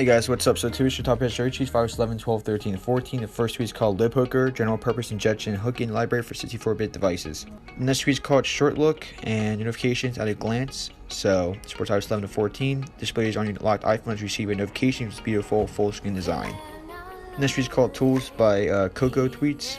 Hey guys, what's up? So two weeks to top history tweets, 5, 11, 12, 13, and 14. The first tweet is called Lip Hooker, general purpose injection hooking library for 64-bit devices. The next tweet is called Short Look and notifications at a glance. So supports iOS 11 to 14. Displays on your locked iPhone as you receive a notification with beautiful full screen design. The next tweet is called Tools by Coco Tweets,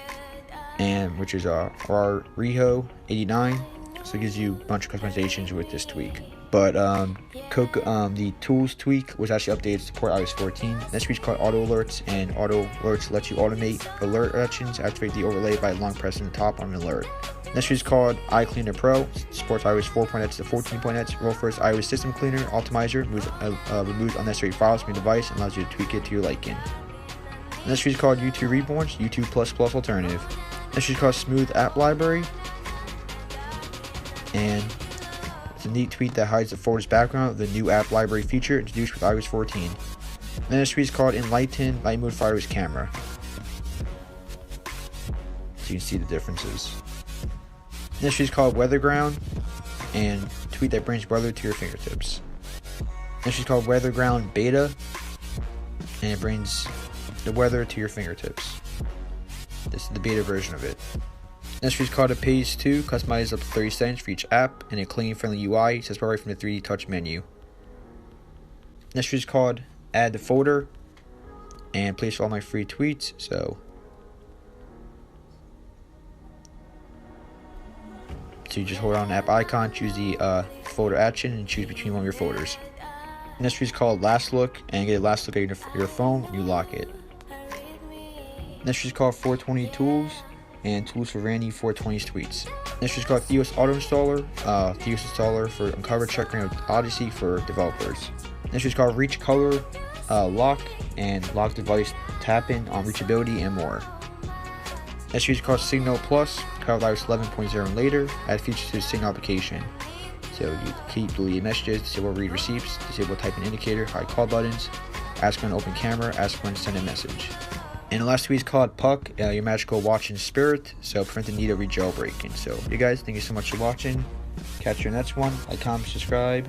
and which is Riho89. So it gives you a bunch of customizations with this tweak. But the tools tweak was actually updated to support iOS 14. Next tweak is called Auto Alerts, and Auto Alerts lets you automate alert actions, activate the overlay by long pressing the top on an alert. Next tweak is called iCleaner Pro, supports iOS 4.x to 14.x. Roll first iOS System Cleaner Optimizer removes unnecessary files from your device and allows you to tweak it to your liking. Next tweak is called YouTube Reborn's YouTube++ alternative. Next tweak is called Smooth App Library, and it's a neat tweet that hides the folder's background of the new app library feature introduced with iOS 14. The next tweet is called Enlighten Light Mode for iOS Camera, so you can see the differences. The next tweet is called Weatherground, and tweet that brings weather to your fingertips. The next tweet is called Weatherground Beta, and it brings the weather to your fingertips. This is the beta version of it. Next tweet is called a Page 2, customized up to 30 settings for each app, and a clean, friendly UI, accessible right from the 3D touch menu. Next tweet is called Add the Folder, and place all my free tweets. So you just hold on the app icon, choose the folder action, and choose between one of your folders. Next tweet is called Last Look, and get a last look at your phone when you lock it. Next tweet is called 420 Tools, and tools for Randy 420's tweets. Next is called Theos Auto Installer, Theos Installer for Unc0ver, Checkra1n with Odyssey for developers. Next is called Reach Color, Lock, and Lock Device Tap-In on Reachability and more. Next is called Signal Plus, covered iOS 11.0 and later, add features to the Signal application. So you keep deleted messages, disable read receipts, disable typing indicator, hide call buttons, ask when to open camera, ask when to send a message. And the last tweet is called Puck, your magical watching spirit, so prevent the need of jailbreaking. So you guys, thank you so much for watching. Catch you in the next one. Like, comment, subscribe.